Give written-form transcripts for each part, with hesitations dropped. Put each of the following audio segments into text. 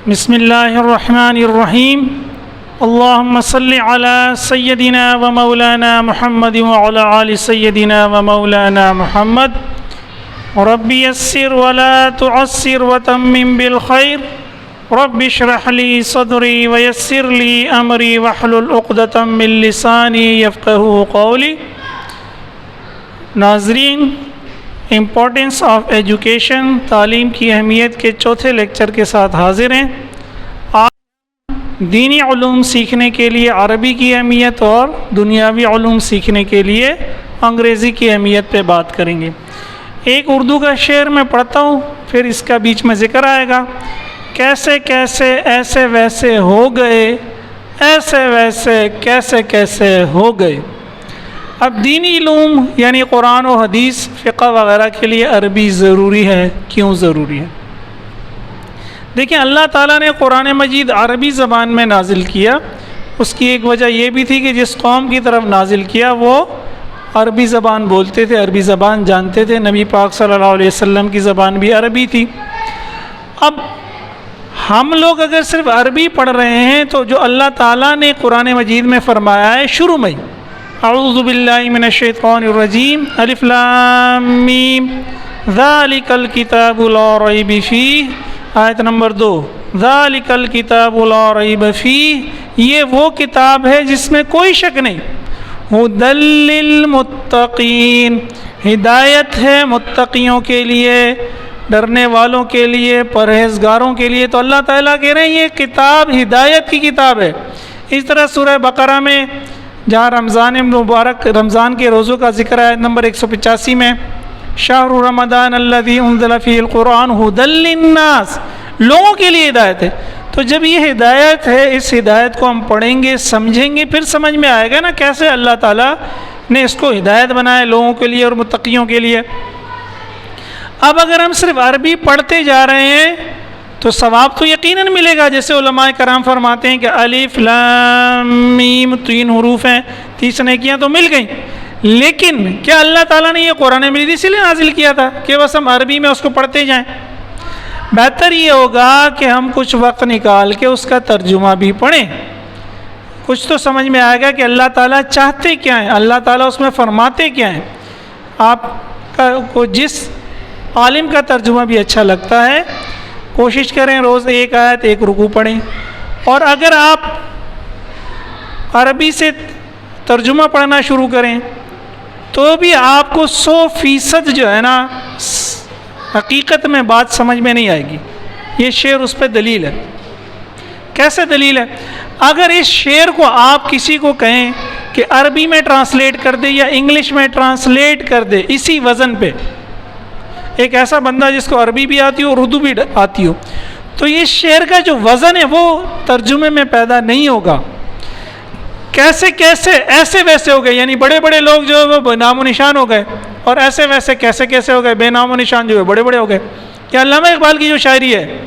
بسم اللہ الرحمن الرحیم اللہم صلی علی سیدنا و مولانا محمد وعلی آل سیدنا و مولانا محمد رب یسر ولا تعسر وتمم بالخیر رب اشرح لی صدری ویسر لی امری واحلل عقدۃ من لسانی یفقہوا قولی۔ ناظرین، امپورٹنس آف ایجوکیشن، تعلیم کی اہمیت کے چوتھے لیکچر کے ساتھ حاضر ہیں۔ آج دینی علوم سیکھنے کے لیے عربی کی اہمیت اور دنیاوی علوم سیکھنے کے لیے انگریزی کی اہمیت پہ بات کریں گے۔ ایک اردو کا شعر میں پڑھتا ہوں، پھر اس کا بیچ میں ذکر آئے گا۔ کیسے کیسے ایسے ویسے ہو گئے، ایسے ویسے کیسے کیسے ہو گئے۔ اب دینی علوم یعنی قرآن و حدیث، فقہ وغیرہ کے لیے عربی ضروری ہے۔ کیوں ضروری ہے؟ دیکھیں، اللہ تعالیٰ نے قرآن مجید عربی زبان میں نازل کیا۔ اس کی ایک وجہ یہ بھی تھی کہ جس قوم کی طرف نازل کیا وہ عربی زبان بولتے تھے، عربی زبان جانتے تھے۔ نبی پاک صلی اللہ علیہ وسلم کی زبان بھی عربی تھی۔ اب ہم لوگ اگر صرف عربی پڑھ رہے ہیں تو جو اللہ تعالیٰ نے قرآن مجید میں فرمایا ہے شروع میں، اعوذ باللہ من الشیطان الرجیم، الف لام میم ذالک الکتاب لا ریب فیہ، آیت نمبر 2، ذالک الکتاب لا ریب فیہ، یہ وہ کتاب ہے جس میں کوئی شک نہیں، ھدی للمتقین، ہدایت ہے متقیوں کے لیے، ڈرنے والوں کے لیے، پرہیزگاروں کے لیے۔ تو اللہ تعالیٰ کہہ رہے ہیں یہ کتاب ہدایت کی کتاب ہے۔ اس طرح سورہ بقرہ میں جہاں رمضان مبارک، رمضان کے روزوں کا ذکر ہے، نمبر 185 میں، شہر رمضان الذی انزل فیہ القرآن ھدی للناس، لوگوں کے لیے ہدایت ہے۔ تو جب یہ ہدایت ہے، اس ہدایت کو ہم پڑھیں گے، سمجھیں گے، پھر سمجھ میں آئے گا نا کیسے اللہ تعالیٰ نے اس کو ہدایت بنایا لوگوں کے لیے اور متقیوں کے لیے۔ اب اگر ہم صرف عربی پڑھتے جا رہے ہیں تو ثواب تو یقیناً ملے گا، جیسے علماء کرام فرماتے ہیں کہ الف لام میم 3 حروف ہیں، 30 نیکیاں تو مل گئیں۔ لیکن کیا اللہ تعالیٰ نے یہ قرآن مجید اسی لیے نازل کیا تھا کہ بس ہم عربی میں اس کو پڑھتے جائیں؟ بہتر یہ ہوگا کہ ہم کچھ وقت نکال کے اس کا ترجمہ بھی پڑھیں، کچھ تو سمجھ میں آئے گا کہ اللہ تعالیٰ چاہتے کیا ہیں، اللہ تعالیٰ اس میں فرماتے کیا ہیں۔ آپ کو جس عالم کا ترجمہ بھی اچھا لگتا ہے، کوشش کریں روز ایک آیت، ایک رکوع پڑھیں۔ اور اگر آپ عربی سے ترجمہ پڑھنا شروع کریں تو بھی آپ کو 100% جو ہے نا حقیقت میں بات سمجھ میں نہیں آئے گی۔ یہ شعر اس پہ دلیل ہے۔ کیسے دلیل ہے؟ اگر اس شعر کو آپ کسی کو کہیں کہ عربی میں ٹرانسلیٹ کر دے یا انگلش میں ٹرانسلیٹ کر دے اسی وزن پہ، ایک ایسا بندہ جس کو عربی بھی آتی ہو اور اردو بھی آتی ہو، تو یہ شعر کا جو وزن ہے وہ ترجمے میں پیدا نہیں ہوگا۔ کیسے کیسے ایسے ویسے ہو گئے، یعنی بڑے بڑے لوگ جو ہے وہ نام و نشان ہو گئے، اور ایسے ویسے کیسے کیسے ہو گئے، بے نام و نشان جو ہے بڑے بڑے ہو گئے۔ یہ علامہ اقبال کی جو شاعری ہے،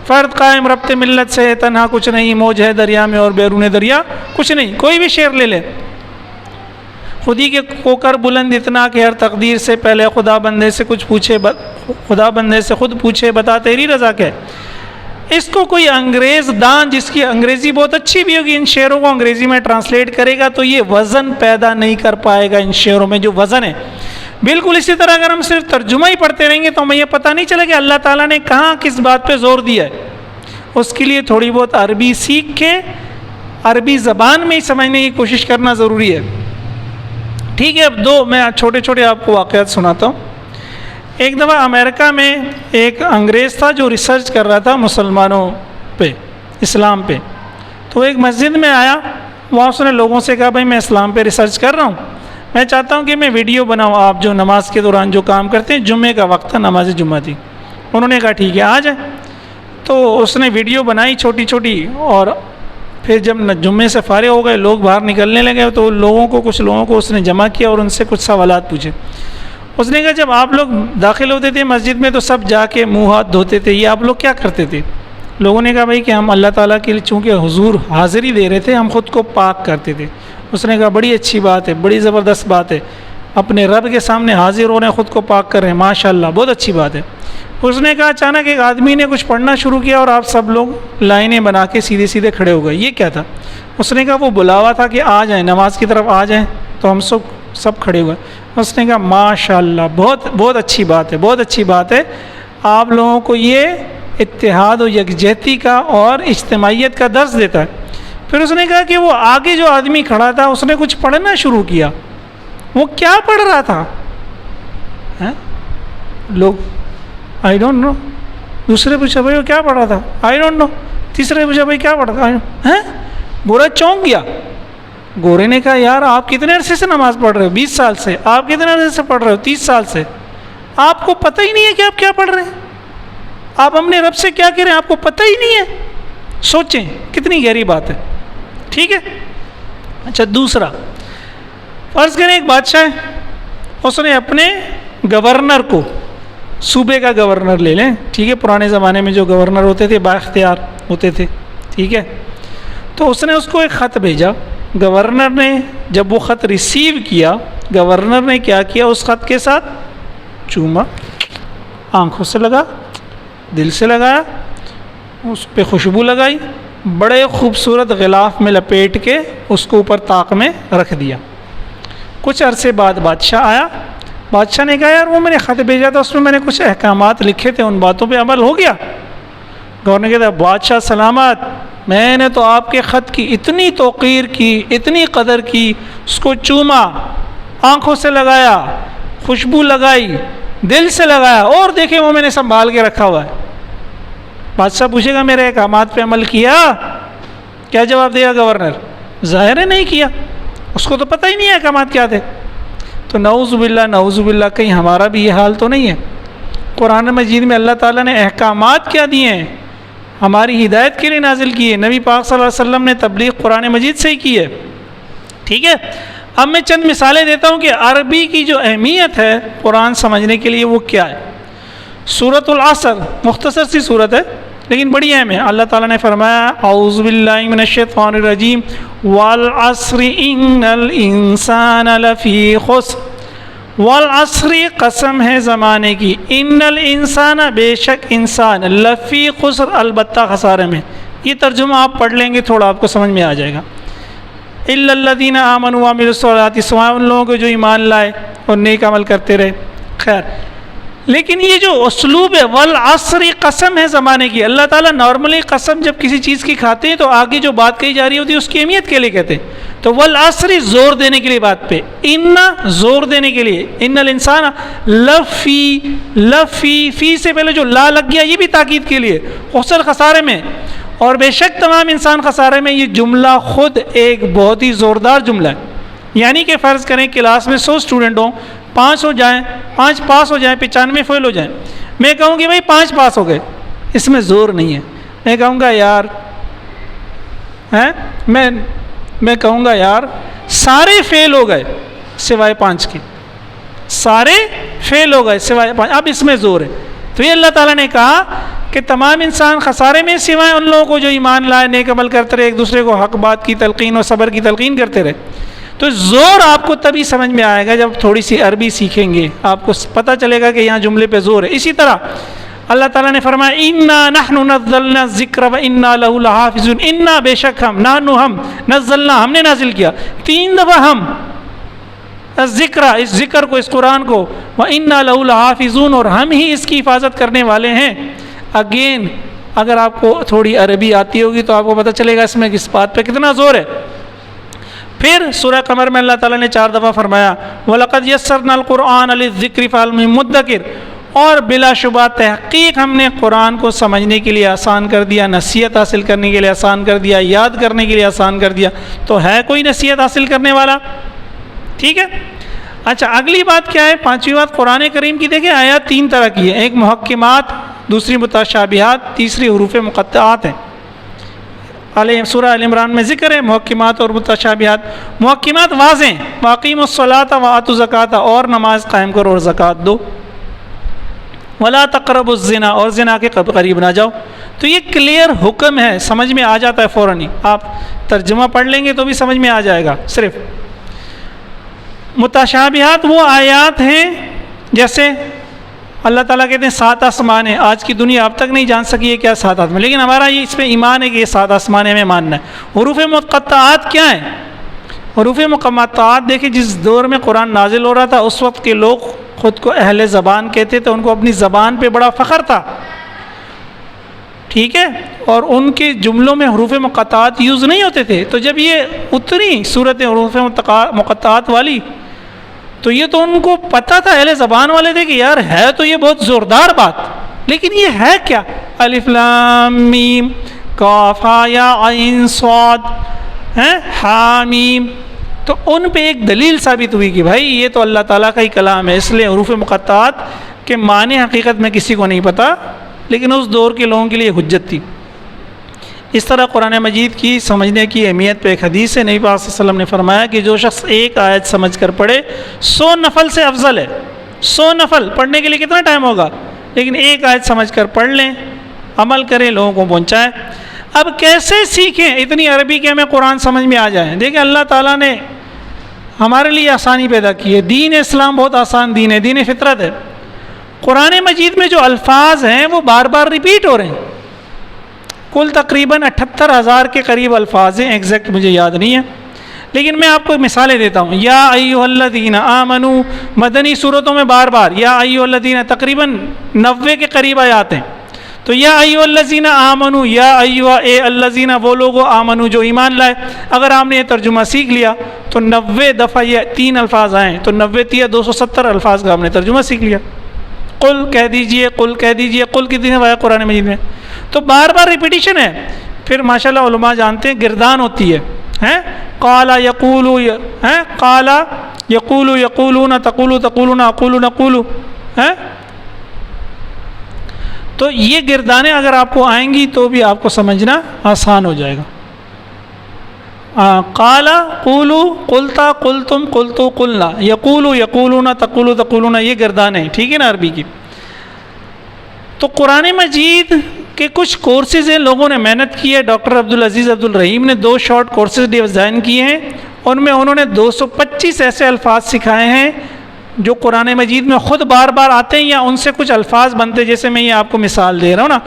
فرد قائم ربط ملت سے تنہا کچھ نہیں، موج ہے دریا میں اور بیرون دریا کچھ نہیں، کوئی بھی شعر لے لے، خودی کے کوکر بلند اتنا کہ ہر تقدیر سے پہلے خدا بندے سے کچھ پوچھے، خدا بندے سے خود پوچھے بتا تیری رضا کیا ہے۔ اس کو کوئی انگریز دان جس کی انگریزی بہت اچھی بھی ہوگی، ان شعروں کو انگریزی میں ٹرانسلیٹ کرے گا تو یہ وزن پیدا نہیں کر پائے گا ان شعروں میں جو وزن ہے۔ بالکل اسی طرح اگر ہم صرف ترجمہ ہی پڑھتے رہیں گے تو ہمیں یہ پتہ نہیں چلے کہ اللہ تعالیٰ نے کہاں کس بات پہ زور دیا ہے۔ اس کے لیے تھوڑی بہت عربی سیکھ کے عربی زبان میں ہی سمجھنے کی کوشش کرنا ضروری ہے۔ ٹھیک ہے، اب 2 میں چھوٹے چھوٹے آپ کو واقعات سناتا ہوں۔ ایک دفعہ امریکہ میں ایک انگریز تھا جو ریسرچ کر رہا تھا مسلمانوں پہ، اسلام پہ۔ تو ایک مسجد میں آیا، وہاں اس نے لوگوں سے کہا بھائی میں اسلام پہ ریسرچ کر رہا ہوں، میں چاہتا ہوں کہ میں ویڈیو بناؤں آپ جو نماز کے دوران جو کام کرتے ہیں۔ جمعے کا وقت تھا، نماز جمعہ تھی۔ انہوں نے کہا ٹھیک ہے آ جائیں۔ تو اس نے ویڈیو بنائی چھوٹی چھوٹی، اور پھر جب جمعے سے فارغ ہو گئے، لوگ باہر نکلنے لگے تو کچھ لوگوں کو اس نے جمع کیا اور ان سے کچھ سوالات پوچھے۔ اس نے کہا جب آپ لوگ داخل ہوتے تھے مسجد میں تو سب جا کے منہ ہاتھ دھوتے تھے، یہ آپ لوگ کیا کرتے تھے؟ لوگوں نے کہا بھائی کہ ہم اللہ تعالیٰ کے لیے چونکہ حضور حاضری دے رہے تھے، ہم خود کو پاک کرتے تھے۔ اس نے کہا بڑی اچھی بات ہے، بڑی زبردست بات ہے، اپنے رب کے سامنے حاضر ہو رہے ہیں، خود کو پاک کر رہے ہیں، ماشاء اللہ بہت اچھی بات ہے۔ اس نے کہا اچانک ایک آدمی نے کچھ پڑھنا شروع کیا اور آپ سب لوگ لائنیں بنا کے سیدھے سیدھے کھڑے ہو گئے، یہ کیا تھا؟ اس نے کہا وہ بلاوا تھا کہ آ جائیں نماز کی طرف آ جائیں، تو ہم سب کھڑے ہوئے۔ اس نے کہا ماشاء اللہ بہت اچھی بات ہے، بہت اچھی بات ہے، آپ لوگوں کو یہ اتحاد و یکجہتی کا اور اجتماعیت کا درس دیتا ہے۔ پھر اس نے کہا کہ وہ آگے جو آدمی کھڑا تھا اس نے کچھ پڑھنا شروع کیا، وہ کیا پڑھ رہا تھا؟ لوگ آئی ڈونٹ نو، دوسرے پوچھا بھائی وہ کیا پڑھ رہا تھا؟ آئی ڈونٹ نو، تیسرے پوچھا بھائی کیا پڑھ رہا تھا؟ گورا چونک گیا۔ گورے نے کہا یار آپ کتنے عرصے سے نماز پڑھ رہے ہو؟ 20 سال سے۔ آپ کتنے عرصے سے پڑھ رہے ہو؟ 30 سال سے۔ آپ کو پتہ ہی نہیں ہے کہ آپ کیا پڑھ رہے ہیں؟ آپ اپنے رب سے کیا کہہ رہے ہیں آپ کو پتہ ہی نہیں ہے؟ سوچیں کتنی گہری بات ہے، ٹھیک ہے۔ اچھا دوسرا، فرض کریں ایک بادشاہ ہے، اس نے اپنے گورنر کو، صوبے کا گورنر لے لیں، ٹھیک ہے، پرانے زمانے میں جو گورنر ہوتے تھے با اختیار ہوتے تھے، ٹھیک ہے، تو اس نے اس کو ایک خط بھیجا۔ گورنر نے جب وہ خط ریسیو کیا، گورنر نے کیا کیا؟ اس خط کے ساتھ چوما، آنکھوں سے لگا، دل سے لگایا، اس پہ خوشبو لگائی، بڑے خوبصورت غلاف میں لپیٹ کے اس کو اوپر طاق میں رکھ دیا۔ کچھ عرصے بعد بادشاہ آیا، بادشاہ نے کہا یار وہ میں نے خط بھیجا تھا، اس میں نے کچھ احکامات لکھے تھے، ان باتوں پہ عمل ہو گیا؟ گورنر کہتا ہے بادشاہ سلامت، میں نے تو آپ کے خط کی اتنی توقیر کی، اتنی قدر کی، اس کو چوما، آنکھوں سے لگایا، خوشبو لگائی، دل سے لگایا، اور دیکھیں وہ میں نے سنبھال کے رکھا ہوا ہے۔ بادشاہ پوچھے گا میرے احکامات پہ عمل کیا؟ کیا جواب دے گا گورنر؟ ظاہر ہے نہیں کیا، اس کو تو پتہ ہی نہیں ہے احکامات کیا تھے۔ تو نعوذ باللہ کہیں ہمارا بھی یہ حال تو نہیں ہے؟ قرآن مجید میں اللہ تعالیٰ نے احکامات کیا دیے ہیں؟ ہماری ہدایت کے لیے نازل کیے، نبی پاک صلی اللہ علیہ وسلم نے تبلیغ قرآن مجید سے ہی کی ہے، ٹھیک ہے۔ اب میں چند مثالیں دیتا ہوں کہ عربی کی جو اہمیت ہے قرآن سمجھنے کے لیے وہ کیا ہے۔ سورۃ العصر مختصر سی صورت ہے لیکن بڑی اہم ہے۔ اللہ تعالیٰ نے فرمایا اعوذ باللہ من الشیطان الرجیم والعصر ان الانسان لفی خسر، والعصر قسم ہے زمانے کی، ان الانسان بے شک انسان، لفی خسر البتہ خسارے میں۔ یہ ترجمہ آپ پڑھ لیں گے تھوڑا آپ کو سمجھ میں آ جائے گا۔ الا الذین آمنوا وعملوا الصالحات، سوائے ان لوگوں کو جو ایمان لائے اور نیک عمل کرتے رہے۔ خیر، لیکن یہ جو اسلوب ہے والعصر قسم ہے زمانے کی، اللہ تعالیٰ نارملی قسم جب کسی چیز کی کھاتے ہیں تو آگے جو بات کہی جا رہی ہوتی ہے اس کی اہمیت کے لیے کہتے ہیں، تو والعصر زور دینے کے لیے بات پہ، ان زور دینے کے لیے، ان الانسان لفی فی سے پہلے جو لا لگ گیا یہ بھی تاکید کے لیے، خسر خسارے میں، اور بے شک تمام انسان خسارے میں۔ یہ جملہ خود ایک بہت ہی زوردار جملہ ہے، یعنی کہ فرض کریں کلاس میں 100 اسٹوڈنٹ ہوں، 5 ہو جائیں، 5 پاس ہو جائیں، 95 فیل ہو جائیں، میں کہوں کہ بھائی 5 پاس ہو گئے، اس میں زور نہیں ہے۔ میں کہوں گا یار میں کہوں گا یار سارے فیل ہو گئے سوائے 5 کے، سارے فیل ہو گئے سوائے 5، اب اس میں زور ہے۔ تو یہ اللہ تعالیٰ نے کہا کہ تمام انسان خسارے میں سوائے ان لوگوں کو جو ایمان لائے، نیک عمل کرتے رہے، ایک دوسرے کو حق بات کی تلقین اور صبر کی تلقین کرتے رہے۔ تو زور آپ کو تبھی سمجھ میں آئے گا جب تھوڑی سی عربی سیکھیں گے، آپ کو پتہ چلے گا کہ یہاں جملے پہ زور ہے۔ اسی طرح اللہ تعالیٰ نے فرمایا انا نحن نزلنا الذکر وانا له لحافظون، انا بے شک ہم نزلنا ہم نے نازل کیا، 3 دفعہ ہم، الذکر اس ذکر کو، اس قرآن کو، وانا له لحافظون اور ہم ہی اس کی حفاظت کرنے والے ہیں۔ اگین اگر آپ کو تھوڑی عربی آتی ہوگی تو آپ کو پتہ چلے گا اس میں کس بات پہ کتنا زور ہے۔ پھر سورہ قمر میں اللہ تعالیٰ نے 4 دفعہ فرمایا وَلَقَدْ يَسَّرْنَا الْقُرْآنَ لِلذِّكْرِ فَهَلْ مِن مُدَّكِرٍ، اور بلا شبہ تحقیق ہم نے قرآن کو سمجھنے کے لیے آسان کر دیا، نصیحت حاصل کرنے کے لیے آسان کر دیا، یاد کرنے کے لیے آسان کر دیا۔ تو ہے کوئی نصیحت حاصل کرنے والا؟ ٹھیک ہے۔ اچھا اگلی بات کیا ہے؟ 5ویں بات قرآن کریم کی دیکھیں، آیات 3 طرح کی ہے، ایک محکمات، دوسری متشابہات، تیسری حروف مقطعات ہیں۔ سورہ ال عمران میں ذکر ہے محکمات اور متشابہات۔ محکمات واضح ہیں، واقیموا الصلاۃ وآتوا الزکاۃ، اور نماز قائم کرو اور زکوٰۃ دو، ولا تقربوا الزنا، اور زنا کے قریب نہ جاؤ۔ تو یہ کلیئر حکم ہے، سمجھ میں آ جاتا ہے فوراً ہی، آپ ترجمہ پڑھ لیں گے تو بھی سمجھ میں آ جائے گا۔ صرف متشابہات وہ آیات ہیں جیسے اللہ تعالیٰ کہتے ہیں 7 آسمان ہیں، آج کی دنیا اب تک نہیں جان سکی ہے کیا 7 آسمان، لیکن ہمارا یہ اس پہ ایمان ہے کہ یہ 7 آسمان ہمیں ماننا ہے۔ حروف مقطعات کیا ہیں؟ حروف مقطعات دیکھیں، جس دور میں قرآن نازل ہو رہا تھا اس وقت کے لوگ خود کو اہل زبان کہتے تھے، ان کو اپنی زبان پہ بڑا فخر تھا، ٹھیک ہے، اور ان کے جملوں میں حروف مقطعات یوز نہیں ہوتے تھے۔ تو جب یہ اتری صورت حروف مقطعات والی تو یہ تو ان کو پتہ تھا، اہل زبان والے تھے کہ یار ہے تو یہ بہت زوردار بات، لیکن یہ ہے کیا؟ الف لام میم کاف ہا یا عین صاد حامیم۔ تو ان پہ ایک دلیل ثابت ہوئی کہ بھائی یہ تو اللہ تعالیٰ کا ہی کلام ہے، اس لیے حروف مقطعات کے معنی حقیقت میں کسی کو نہیں پتہ، لیکن اس دور کے لوگوں کے لیے حجت تھی۔ اس طرح قرآن مجید کی سمجھنے کی اہمیت پہ ایک حدیث ہے، نبی پاک صلی اللہ علیہ وسلم نے فرمایا کہ جو شخص ایک آیت سمجھ کر پڑھے 100 نفل سے افضل ہے۔ 100 نفل پڑھنے کے لیے کتنا ٹائم ہوگا، لیکن ایک آیت سمجھ کر پڑھ لیں، عمل کریں، لوگوں کو پہنچائیں۔ اب کیسے سیکھیں اتنی عربی کہ ہمیں قرآن سمجھ میں آ جائیں؟ دیکھیں اللہ تعالیٰ نے ہمارے لیے آسانی پیدا کی ہے، دین اسلام بہت آسان دین ہے، دین فطرت ہے۔ قرآن مجید میں جو الفاظ ہیں وہ بار بار ریپیٹ ہو رہے ہیں، کل تقریباً 78,000 کے قریب الفاظ ہیں، ایگزیکٹ مجھے یاد نہیں ہے، لیکن میں آپ کو مثالیں دیتا ہوں۔ یا ایھا الذین آمنوا مدنی صورتوں میں بار بار یا ایھا الذین تقریباً 90 کے قریب آیات ہیں۔ تو یا ایھا الذین آمنوا، یا ایھا اے الذین وہ لوگ آمنوا جو ایمان لائے، اگر آپ نے یہ ترجمہ سیکھ لیا تو 90 دفعہ یہ 3 الفاظ آئیں تو 90 3 270 الفاظ کا آپ نے ترجمہ سیکھ لیا۔ قل کہہ دیجئے، قل کہہ دیجئے، قل کتنی دفعہ ہے قرآن مجید میں؟ تو بار بار ریپیٹیشن ہے۔ پھر ماشاءاللہ علماء جانتے ہیں گردان ہوتی ہے، قال یقول، قال یقول یقولون، تقول تقولون، اقول نقول، تو یہ گردانیں اگر آپ کو آئیں گی تو بھی آپ کو سمجھنا آسان ہو جائے گا۔ قال قولوا قلتا قلتم قلتو قلنا، یقول یقولون، تقول تقولون، یہ گردانیں ہیں، ٹھیک ہے نا عربی کی۔ تو قرآن مجید کے کچھ کورسز ہیں، لوگوں نے محنت کی ہے، ڈاکٹر عبدالعزیز عبدالرحیم نے 2 شارٹ کورسز ڈیزائن کیے ہیں، ان میں انہوں نے 225 ایسے الفاظ سکھائے ہیں جو قرآن مجید میں خود بار بار آتے ہیں یا ان سے کچھ الفاظ بنتے ہیں، جیسے میں یہ آپ کو مثال دے رہا ہوں نا،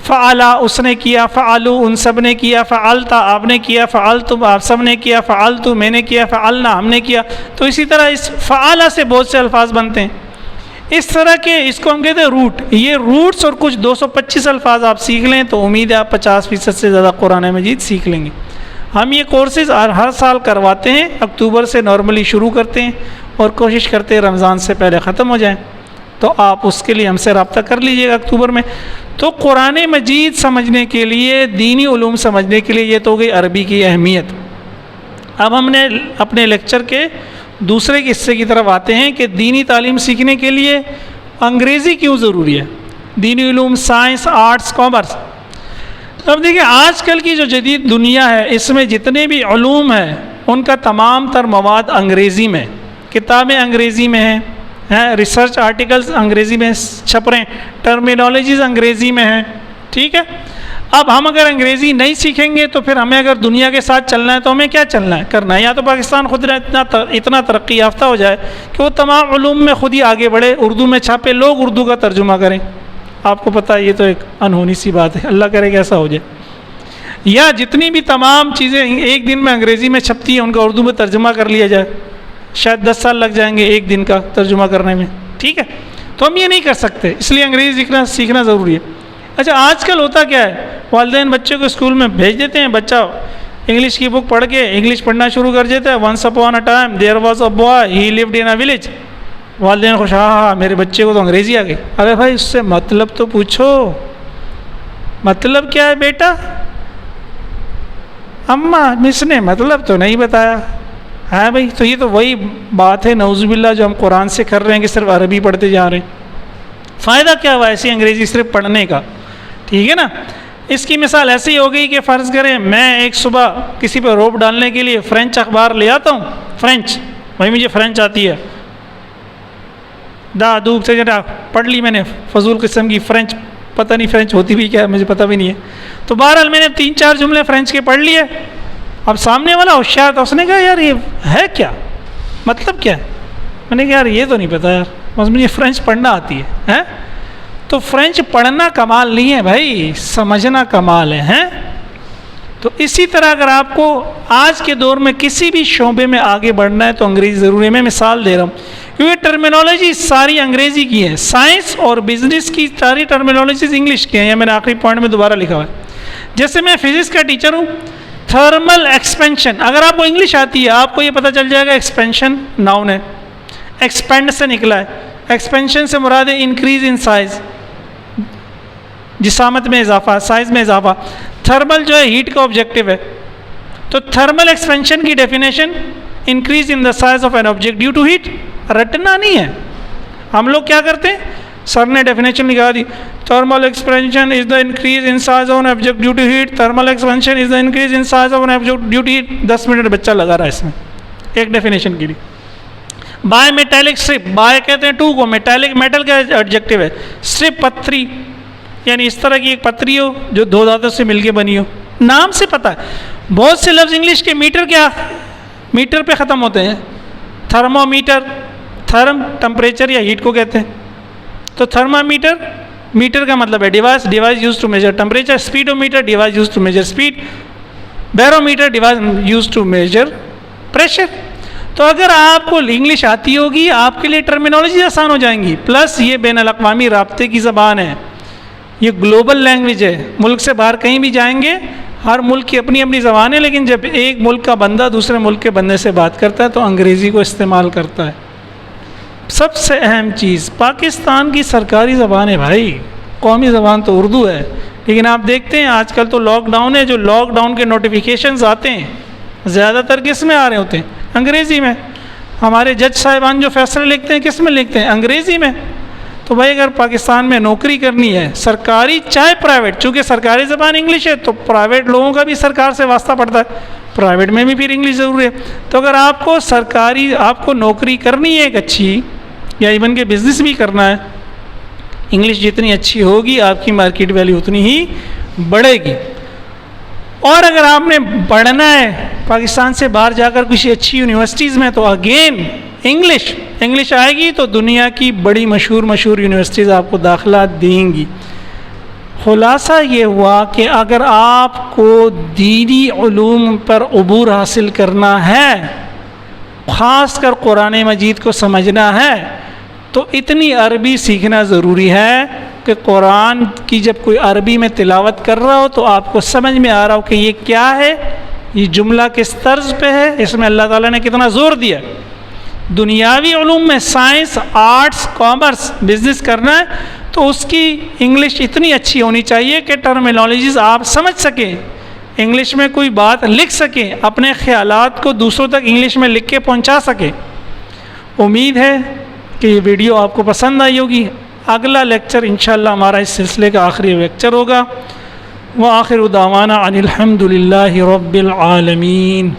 فعلا اس نے کیا، فعلو ان سب نے کیا، فعلتا آپ نے کیا، فعلتم آپ سب نے کیا، فعلتو میں نے کیا، فعلنا ہم نے کیا۔ تو اسی طرح اس فعلا سے بہت سے الفاظ بنتے ہیں، اس طرح کے اس کو ہم کہتے ہیں روٹ۔ یہ روٹس اور کچھ 225 الفاظ آپ سیکھ لیں تو امید ہے آپ 50% سے زیادہ قرآن مجید سیکھ لیں گے۔ ہم یہ کورسز ہر سال کرواتے ہیں، اکتوبر سے نارملی شروع کرتے ہیں اور کوشش کرتے ہیں رمضان سے پہلے ختم ہو جائیں، تو آپ اس کے لیے ہم سے رابطہ کر لیجئے گا اکتوبر میں۔ تو قرآن مجید سمجھنے کے لیے، دینی علوم سمجھنے کے لیے یہ تو ہو گئی عربی کی اہمیت۔ اب ہم نے اپنے لیکچر کے دوسرے حصے کی طرف آتے ہیں کہ دینی تعلیم سیکھنے کے لیے انگریزی کیوں ضروری ہے، دینی علوم، سائنس، آرٹس، کامرس۔ اب دیکھیں آج کل کی جو جدید دنیا ہے اس میں جتنے بھی علوم ہیں ان کا تمام تر مواد انگریزی میں، کتابیں انگریزی میں ہیں، ریسرچ آرٹیکلز انگریزی میں چھپ رہے ہیں، ٹرمینالوجیز انگریزی میں ہیں، ٹھیک ہے۔ اب ہم اگر انگریزی نہیں سیکھیں گے تو پھر ہمیں اگر دنیا کے ساتھ چلنا ہے تو ہمیں کیا چلنا ہے، کرنا ہے، یا تو پاکستان خود اتنا ترقی یافتہ ہو جائے کہ وہ تمام علوم میں خود ہی آگے بڑھے، اردو میں چھاپے، لوگ اردو کا ترجمہ کریں۔ آپ کو پتہ ہے یہ تو ایک انہونی سی بات ہے، اللہ کرے کہ ایسا ہو جائے۔ یا جتنی بھی تمام چیزیں ایک دن میں انگریزی میں چھپتی ہیں ان کا اردو میں ترجمہ کر لیا جائے، شاید 10 سال لگ جائیں گے ایک دن کا ترجمہ کرنے میں، ٹھیک ہے۔ تو ہم یہ نہیں کر سکتے، اس لیے انگریزی سیکھنا ضروری ہے۔ اچھا آج کل ہوتا کیا ہے، والدین بچے کو اسکول میں بھیج دیتے ہیں، بچہ انگلش کی بک پڑھ کے انگلش پڑھنا شروع کر دیتا ہے۔ Once upon a time there was a boy he lived in a village. والدین خوش، ہاں میرے بچے کو تو انگریزی آ گئی۔ ارے بھائی اس سے مطلب تو پوچھو، مطلب کیا ہے بیٹا؟ اماں مس نے مطلب تو نہیں بتایا۔ ہاں بھائی، تو یہ تو وہی بات ہے نعوذ باللہ جو ہم قرآن سے کر رہے ہیں کہ صرف عربی پڑھتے جا رہے ہیں۔ فائدہ کیا ہوا ایسی انگریزی صرف پڑھنے کا، ٹھیک ہے نا۔ اس کی مثال ایسی ہو گئی کہ فرض کریں میں ایک صبح کسی پہ روب ڈالنے کے لیے فرینچ اخبار لے آتا ہوں، فرینچ، بھائی مجھے فرینچ آتی ہے، دھوپ سے جڑا پڑھ لی میں نے فضول قسم کی فرینچ، پتہ نہیں فرینچ ہوتی بھی کیا ہے مجھے پتہ بھی نہیں ہے۔ تو بہرحال میں نے 3-4 جملے فرینچ کے پڑھ لیے۔ اب سامنے والا ہوشیار تھا، اس نے کہا یار یہ ہے کیا، مطلب کیا ہے؟ میں نے کہا یار یہ تو نہیں پتہ یار، بس مجھے فرینچ پڑھنا آتی ہے. تو فرینچ پڑھنا کمال نہیں ہے بھائی، سمجھنا کمال ہے. تو اسی طرح اگر آپ کو آج کے دور میں کسی بھی شعبے میں آگے بڑھنا ہے تو انگریزی ضروری ہے. میں مثال دے رہا ہوں کیونکہ ٹرمینالوجی ساری انگریزی کی ہے، سائنس اور بزنس کی ساری ٹرمینالوجیز انگلش کی ہیں. یہ میں نے آخری پوائنٹ میں دوبارہ لکھا ہوا ہے. جیسے میں فزکس کا ٹیچر ہوں، تھرمل ایکسپینشن اگر آپ کو انگلش آتی ہے آپ کو یہ پتہ چل جائے گا ایکسپینشن ناؤن ہے، ایکسپینڈ سے نکلا ہے. ایکسپینشن سے مراد ہے انکریز ان سائز، جسامت میں اضافہ، سائز میں اضافہ. تھرمل جو ہے ہیٹ کا آبجیکٹو ہے، تو تھرمل ایکسپینشن کی definition increase in the size of an object due to heat. رٹنا نہیں ہے. ہم لوگ کیا کرتے ہیں، سر نے ڈیفینیشن لکھا دی، thermal expansion is the increase in size of an object due to heat. Thermal expansion is the increase in size of an object due to heat. 10 minute بچہ لگا رہا ہے اس میں ایک ڈیفینیشن کے لیے. بائی میٹیلک اسٹرپ، بائی کہتے ہیں 2 کو، میٹیلک میٹل کا ایڈجیکٹو ہے. اسٹرپ پتھری، یعنی اس طرح کی ایک پتری ہو جو 2 دھاتوں سے مل کے بنی ہو. نام سے پتہ ہے. بہت سے لفظ انگلش کے میٹر کیا میٹر پہ ختم ہوتے ہیں. تھرمو میٹر، تھرم ٹمپریچر یا ہیٹ کو کہتے ہیں. تو تھرما میٹر، میٹر کا مطلب ہے device, device use to measure temperature. Speedometer, device use to measure speed. Barometer, device use to measure pressure. تو اگر آپ کو انگلش آتی ہوگی آپ کے لیے ٹرمینالوجی آسان ہو جائیں گی. پلس یہ بین الاقوامی رابطے کی زبان ہے، یہ گلوبل لینگویج ہے. ملک سے باہر کہیں بھی جائیں گے ہر ملک کی اپنی اپنی زبان ہے، لیکن جب ایک ملک کا بندہ دوسرے ملک کے بندے سے بات کرتا ہے تو انگریزی کو استعمال کرتا ہے. سب سے اہم چیز پاکستان کی سرکاری زبان ہے بھائی، قومی زبان تو اردو ہے. لیکن آپ دیکھتے ہیں آج کل تو لاک ڈاؤن ہے، جو لاک ڈاؤن کے نوٹیفیکیشنز آتے ہیں زیادہ تر کس میں آ رہے ہوتے ہیں؟ انگریزی میں. ہمارے جج صاحبان جو فیصلے لکھتے ہیں کس میں لکھتے ہیں؟ انگریزی میں. تو بھائی اگر پاکستان میں نوکری کرنی ہے، سرکاری چاہے پرائیویٹ، چونکہ سرکاری زبان انگلش ہے تو پرائیویٹ لوگوں کا بھی سرکار سے واسطہ پڑتا ہے، پرائیویٹ میں بھی پھر انگلش ضروری ہے. تو اگر آپ کو آپ کو نوکری کرنی ہے ایک اچھی، یا ایون کہ بزنس بھی کرنا ہے، انگلش جتنی اچھی ہوگی آپ کی مارکیٹ ویلیو اتنی ہی بڑھے گی. اور اگر آپ نے پڑھنا ہے پاکستان سے باہر جا کر کسی اچھی یونیورسٹیز میں تو اگین انگلش آئے گی تو دنیا کی بڑی مشہور یونیورسٹیز آپ کو داخلہ دیں گی. خلاصہ یہ ہوا کہ اگر آپ کو دینی علوم پر عبور حاصل کرنا ہے، خاص کر قرآن مجید کو سمجھنا ہے، تو اتنی عربی سیکھنا ضروری ہے کہ قرآن کی جب کوئی عربی میں تلاوت کر رہا ہو تو آپ کو سمجھ میں آ رہا ہو کہ یہ کیا ہے، یہ جملہ کس طرز پہ ہے، اس میں اللہ تعالیٰ نے کتنا زور دیا. دنیاوی علوم میں سائنس، آرٹس، کامرس، بزنس کرنا ہے تو اس کی انگلش اتنی اچھی ہونی چاہیے کہ ٹرمینالوجیز آپ سمجھ سکیں، انگلش میں کوئی بات لکھ سکیں، اپنے خیالات کو دوسروں تک انگلش میں لکھ کے پہنچا سکیں. امید ہے کہ یہ ویڈیو آپ کو پسند آئی ہوگی. اگلا لیکچر انشاءاللہ ہمارا اس سلسلے کا آخری لیکچر ہوگا. وآخر دعوانا ان الحمد للہ رب العالمین.